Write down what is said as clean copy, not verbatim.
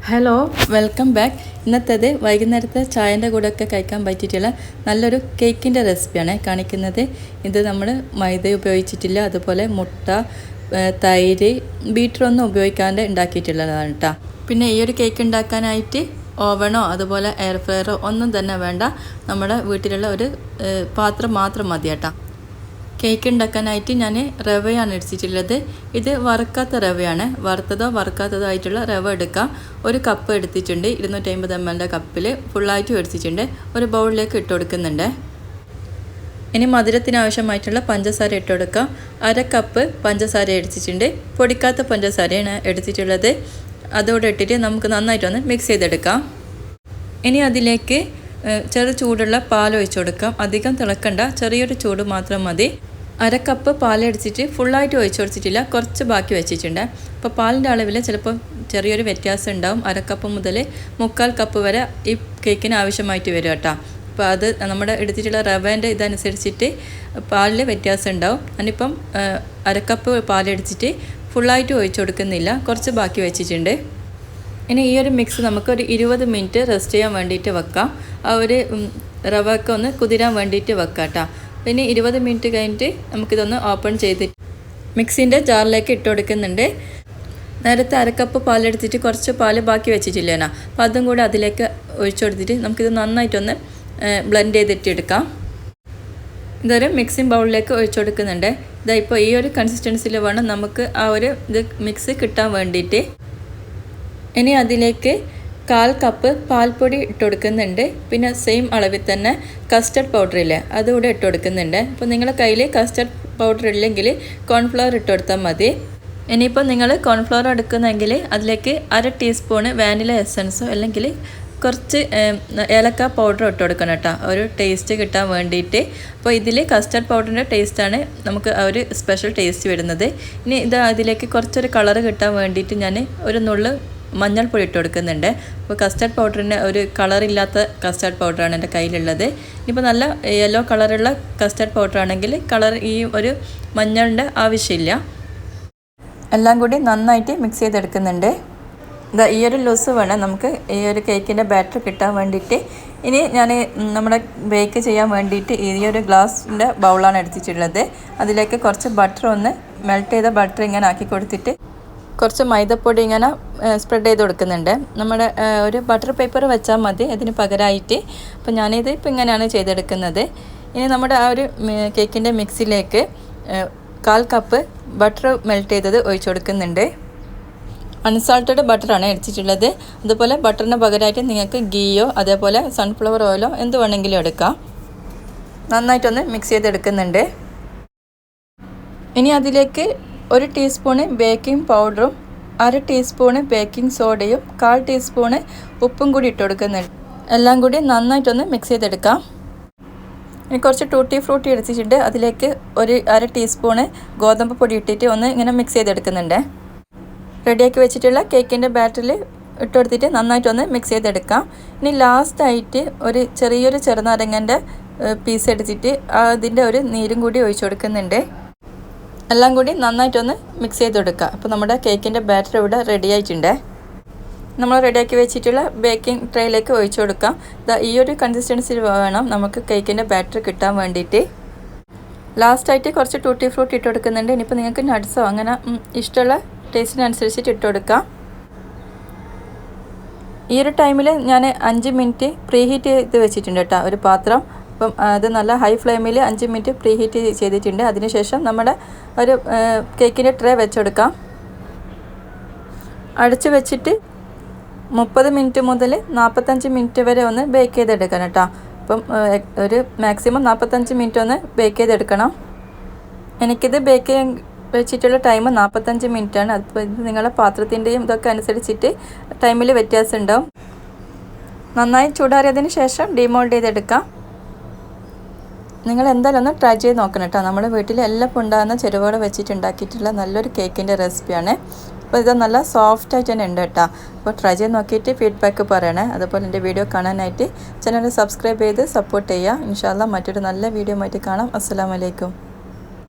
Hello welcome back. ഇന്നത്തേത് വൈകുന്നേരത്തെ ചായൻ്റെ കൂടെയൊക്കെ കഴിക്കാൻ പറ്റിയിട്ടുള്ള നല്ലൊരു കേക്കിൻ്റെ റെസിപ്പിയാണ് കാണിക്കുന്നത്. ഇത് നമ്മൾ മൈദ ഉപയോഗിച്ചിട്ടില്ല, അതുപോലെ മുട്ട, തൈര്, ബീറ്ററൊന്നും ഉപയോഗിക്കാണ്ട് ഉണ്ടാക്കിയിട്ടുള്ളതാണ് കേട്ടോ. പിന്നെ ഈ ഒരു കേക്ക് ഉണ്ടാക്കാനായിട്ട് ഓവനോ അതുപോലെ എയർ ഫ്രയറോ ഒന്നും തന്നെ വേണ്ട, നമ്മുടെ വീട്ടിലുള്ള ഒരു പാത്രം മാത്രം മതി കേട്ടോ. കേക്ക് ഉണ്ടാക്കാനായിട്ട് ഞാൻ റവയാണ് എടുത്തിട്ടുള്ളത്. ഇത് വറുക്കാത്ത റവയാണ്. വറുത്തതോ വറുക്കാത്തതോ ആയിട്ടുള്ള റവ എടുക്കാം. ഒരു കപ്പ് എടുത്തിട്ടുണ്ട്. 250 ml കപ്പിൽ ഫുള്ളായിട്ട് എടുത്തിട്ടുണ്ട്. ഒരു ബൗളിലേക്ക് ഇട്ട് കൊടുക്കുന്നുണ്ട്. ഇനി മധുരത്തിന് ആവശ്യമായിട്ടുള്ള പഞ്ചസാര ഇട്ട് കൊടുക്കാം. 1/2 കപ്പ് പഞ്ചസാര എടുത്തിട്ടുണ്ട്. പൊടിക്കാത്ത പഞ്ചസാരയാണ് എടുത്തിട്ടുള്ളത്. അതോടെ ഇട്ടിട്ട് നമുക്ക് നന്നായിട്ടൊന്ന് മിക്സ് ചെയ്തെടുക്കാം. ഇനി അതിലേക്ക് ചെറു ചൂടുള്ള പാൽ ഒഴിച്ചു കൊടുക്കാം. അധികം തിളക്കണ്ട, ചെറിയൊരു ചൂട് മാത്രം മതി. 1/2 കപ്പ് പാലെടുത്തിട്ട് ഫുള്ളായിട്ട് ഒഴിച്ചു കൊടുത്തിട്ടില്ല, കുറച്ച് ബാക്കി വെച്ചിട്ടുണ്ട്. അപ്പോൾ പാലിൻ്റെ അളവിൽ ചിലപ്പോൾ ചെറിയൊരു വ്യത്യാസം ഉണ്ടാവും. 1/2 കപ്പ് മുതൽ 1/4 കപ്പ് വരെ ഈ കേക്കിന് ആവശ്യമായിട്ട് വരും കേട്ടോ. അപ്പോൾ അത് നമ്മുടെ എടുത്തിട്ടുള്ള റവേൻ്റെ ഇതനുസരിച്ചിട്ട് പാലിൽ വ്യത്യാസം ഉണ്ടാവും. ഞാനിപ്പം 1/2 കപ്പ് പാലെടുത്തിട്ട് ഫുള്ളായിട്ട് ഒഴിച്ചു കൊടുക്കുന്നില്ല, കുറച്ച് ബാക്കി വെച്ചിട്ടുണ്ട്. ഇനി ഈ ഒരു മിക്സ് നമുക്ക് ഒരു 20 മിനിറ്റ് റെസ്റ്റ് ചെയ്യാൻ വേണ്ടിയിട്ട് വെക്കാം. ആ ഒരു റവയൊക്കെ ഒന്ന് കുതിരാൻ വേണ്ടിയിട്ട് വെക്കാം കേട്ടോ. പിന്നെ 20 മിനിറ്റ് കഴിഞ്ഞിട്ട് നമുക്കിതൊന്ന് ഓപ്പൺ ചെയ്തിട്ട് മിക്സിൻ്റെ ജാറിലേക്ക് ഇട്ട് കൊടുക്കുന്നുണ്ട്. നേരത്തെ 1/2 കപ്പ് പാലെടുത്തിട്ട് കുറച്ച് പാൽ ബാക്കി വെച്ചിട്ടില്ലേനാ, അപ്പോൾ അതും കൂടെ അതിലേക്ക് ഒഴിച്ചു കൊടുത്തിട്ട് നമുക്കിത് നന്നായിട്ടൊന്ന് ബ്ലെൻഡ് ചെയ്തിട്ട് എടുക്കാം. ഇതൊരു മിക്സിംഗ് ബൗളിലേക്ക് ഒഴിച്ചു കൊടുക്കുന്നുണ്ട്. ഇതാ ഇപ്പോൾ ഈ ഒരു കൺസിസ്റ്റൻസിയിൽ വേണം നമുക്ക് ആ ഒരു ഇത് മിക്സ് കിട്ടാൻ വേണ്ടിയിട്ട്. ഇനി അതിലേക്ക് 1/4 കപ്പ് പാൽപ്പൊടി ഇട്ട് കൊടുക്കുന്നുണ്ട്. പിന്നെ സെയിം അളവിൽ തന്നെ കസ്റ്റർഡ് പൗഡർ ഇല്ലേ, അതുകൂടെ ഇട്ട് കൊടുക്കുന്നുണ്ട്. അപ്പോൾ നിങ്ങളുടെ കയ്യിൽ കസ്റ്റർഡ് പൗഡർ ഇല്ലെങ്കിൽ കോൺഫ്ലവർ ഇട്ട് കൊടുത്താൽ മതി. ഇനിയിപ്പോൾ നിങ്ങൾ കോൺഫ്ലവർ എടുക്കുന്നെങ്കിൽ അതിലേക്ക് 1/2 ടീസ്പൂണ് വാനില എസൻസോ അല്ലെങ്കിൽ കുറച്ച് ഏലക്ക പൗഡർ ഇട്ട് കൊടുക്കണം കേട്ടോ, ഒരു ടേസ്റ്റ് കിട്ടാൻ വേണ്ടിയിട്ട്. അപ്പോൾ ഇതിൽ കസ്റ്റർഡ് പൗഡറിൻ്റെ ടേസ്റ്റാണ് നമുക്ക് ആ ഒരു സ്പെഷ്യൽ ടേസ്റ്റ് വരുന്നത്. ഇനി ഇത് അതിലേക്ക് കുറച്ചൊരു കളറ് കിട്ടാൻ വേണ്ടിയിട്ട് ഞാൻ ഒരു നുള്ള് മഞ്ഞൾപ്പൊടി ഇട്ട് കൊടുക്കുന്നുണ്ട്. അപ്പോൾ കസ്റ്റർഡ് പൗഡറിന് ഒരു കളറില്ലാത്ത കസ്റ്റർഡ് പൗഡറാണ് എൻ്റെ കയ്യിലുള്ളത്. ഇനിയിപ്പോൾ നല്ല യെല്ലോ കളറുള്ള കസ്റ്റർഡ് പൗഡർ ആണെങ്കിൽ കളർ ഈ ഒരു മഞ്ഞളിൻ്റെ ആവശ്യമില്ല. എല്ലാം കൂടി നന്നായിട്ട് മിക്സ് ചെയ്തെടുക്കുന്നുണ്ട്. ഇതാ ഈ ഒരു ലൂസ് വേണം നമുക്ക് ഈ ഒരു കേക്കിൻ്റെ ബാറ്റർ കിട്ടാൻ വേണ്ടിയിട്ട്. ഇനി ഞാൻ നമ്മുടെ ബേക്ക് ചെയ്യാൻ വേണ്ടിയിട്ട് ഈ ഒരു ഗ്ലാസിൻ്റെ ബൗളാണ് എടുത്തിട്ടുള്ളത്. അതിലേക്ക് കുറച്ച് ബട്ടർ ഒന്ന് മെൽറ്റ് ചെയ്ത ബട്ടർ ഇങ്ങനെ ആക്കി കൊടുത്തിട്ട് കുറച്ച് മൈദപ്പൊടി ഇങ്ങനെ സ്പ്രെഡ് ചെയ്ത് കൊടുക്കുന്നുണ്ട്. നമ്മുടെ ഒരു ബട്ടർ പേപ്പർ വെച്ചാൽ മതി ഇതിന് പകരമായിട്ട്. അപ്പോൾ ഞാനിത് ഇപ്പോൾ ഇങ്ങനെയാണ് ചെയ്തെടുക്കുന്നത്. ഇനി നമ്മുടെ ആ ഒരു കേക്കിൻ്റെ മിക്സിലേക്ക് 1/4 കപ്പ് ബട്ടർ മെൽറ്റ് ചെയ്തത് ഒഴിച്ചു കൊടുക്കുന്നുണ്ട്. അൺസാൾട്ടഡ് ബട്ടറാണ് എടുത്തിട്ടുള്ളത്. അതുപോലെ ബട്ടറിന് പകരമായിട്ട് നിങ്ങൾക്ക് ഗീയോ അതേപോലെ സൺഫ്ലവർ ഓയിലോ എന്ത് വേണമെങ്കിലും എടുക്കാം. നന്നായിട്ടൊന്ന് മിക്സ് ചെയ്തെടുക്കുന്നുണ്ട്. ഇനി അതിലേക്ക് 1 ടീസ്പൂണ് ബേക്കിംഗ് പൗഡറും 1/2 ടീസ്പൂണ് ബേക്കിംഗ് സോഡയും 1/4 ടീസ്പൂണ് ഉപ്പും കൂടി ഇട്ട് കൊടുക്കുന്നുണ്ട്. എല്ലാം കൂടി നന്നായിട്ടൊന്ന് മിക്സ് ചെയ്തെടുക്കാം. ഇനി കുറച്ച് ടൂട്ടി ഫ്രൂട്ടി എടുത്തിട്ടുണ്ട്. അതിലേക്ക് 1/2 ടീസ്പൂണ് ഗോതമ്പ് പൊടി ഇട്ടിട്ട് ഒന്ന് ഇങ്ങനെ മിക്സ് ചെയ്തെടുക്കുന്നുണ്ട്. റെഡിയാക്കി വെച്ചിട്ടുള്ള കേക്കിൻ്റെ ബാറ്ററിൽ ഇട്ട് കൊടുത്തിട്ട് നന്നായിട്ടൊന്ന് മിക്സ് ചെയ്തെടുക്കാം. ഇനി ലാസ്റ്റായിട്ട് ഒരു ചെറിയൊരു ചെറുനാരങ്ങൻ്റെ പീസ് എടുത്തിട്ട് അതിൻ്റെ ഒരു നീരും കൂടി ഒഴിച്ചു കൊടുക്കുന്നുണ്ട്. എല്ലാം കൂടി നന്നായിട്ടൊന്ന് മിക്സ് ചെയ്ത് കൊടുക്കുക. അപ്പോൾ നമ്മുടെ കേക്കിൻ്റെ ബാറ്റർ ഇവിടെ റെഡി ആയിട്ടുണ്ട്. നമ്മൾ റെഡിയാക്കി വെച്ചിട്ടുള്ള ബേക്കിംഗ് ട്രേയിലേക്ക് ഒഴിച്ചു കൊടുക്കാം. ഈ ഒരു കൺസിസ്റ്റൻസിൽ വേണം നമുക്ക് കേക്കിൻ്റെ ബാറ്റർ കിട്ടാൻ വേണ്ടിയിട്ട്. ലാസ്റ്റായിട്ട് കുറച്ച് ടൂട്ടി ഫ്രൂട്ട് ഇട്ട് കൊടുക്കുന്നുണ്ട്. ഇനിയിപ്പോൾ നിങ്ങൾക്ക് നട്ട്സോ അങ്ങനെ ഇഷ്ടമുള്ള ടേസ്റ്റിനനുസരിച്ചിട്ട് ഇട്ട് കൊടുക്കാം. ഈ ഒരു ടൈമിൽ ഞാൻ 5 മിനിറ്റ് പ്രീ ഹീറ്റ് ചെയ്ത് വെച്ചിട്ടുണ്ട് കേട്ടോ ഒരു പാത്രം. അപ്പം അത് നല്ല ഹൈ ഫ്ലെയിമിൽ 5 മിനിറ്റ് പ്രീ ഹീറ്റ് ചെയ്തിട്ടുണ്ട്. അതിനുശേഷം നമ്മുടെ ഒരു കേക്കിൻ്റെ ട്രേ വെച്ചെടുക്കാം. അടച്ച് വെച്ചിട്ട് 30 മിനിറ്റ് മുതൽ 45 മിനിറ്റ് വരെ ഒന്ന് ബേക്ക് ചെയ്തെടുക്കണം കേട്ടോ. അപ്പം ഒരു മാക്സിമം 45 മിനിറ്റ് ഒന്ന് ബേക്ക് ചെയ്തെടുക്കണം. എനിക്കിത് ബേക്ക് ചെയ്യാൻ വെച്ചിട്ടുള്ള ടൈം 45 മിനിറ്റാണ്. അപ്പോൾ ഇത് നിങ്ങളുടെ പാത്രത്തിൻ്റെയും ഇതൊക്കെ അനുസരിച്ചിട്ട് ടൈമിൽ വ്യത്യാസം ഉണ്ടാവും. നന്നായി ചൂടാറിയതിന് ശേഷം ഡിമോൾഡ് ചെയ്തെടുക്കാം. നിങ്ങൾ എന്തായാലും ഒന്ന് ട്രൈ ചെയ്ത് നോക്കണം കേട്ടോ. നമ്മുടെ വീട്ടിൽ എല്ലാം ഉണ്ടാകുന്ന ചേരുവകൾ വെച്ചിട്ടുണ്ടാക്കിയിട്ടുള്ള നല്ലൊരു കേക്കിൻ്റെ റെസിപ്പിയാണ്. അപ്പോൾ ഇത് നല്ല സോഫ്റ്റായിട്ട് തന്നെ ഉണ്ട് കേട്ടോ. അപ്പോൾ ട്രൈ ചെയ്ത് നോക്കിയിട്ട് ഫീഡ്ബാക്ക് പറയണേ. അതുപോലെ എൻ്റെ വീഡിയോ കാണാനായിട്ട് ചാനൽ സബ്സ്ക്രൈബ് ചെയ്ത് സപ്പോർട്ട് ചെയ്യുക. ഇൻഷാ അല്ലാഹ് മറ്റൊരു നല്ല വീഡിയോ ആയിട്ട് കാണാം. അസ്സലാമു അലൈക്കും.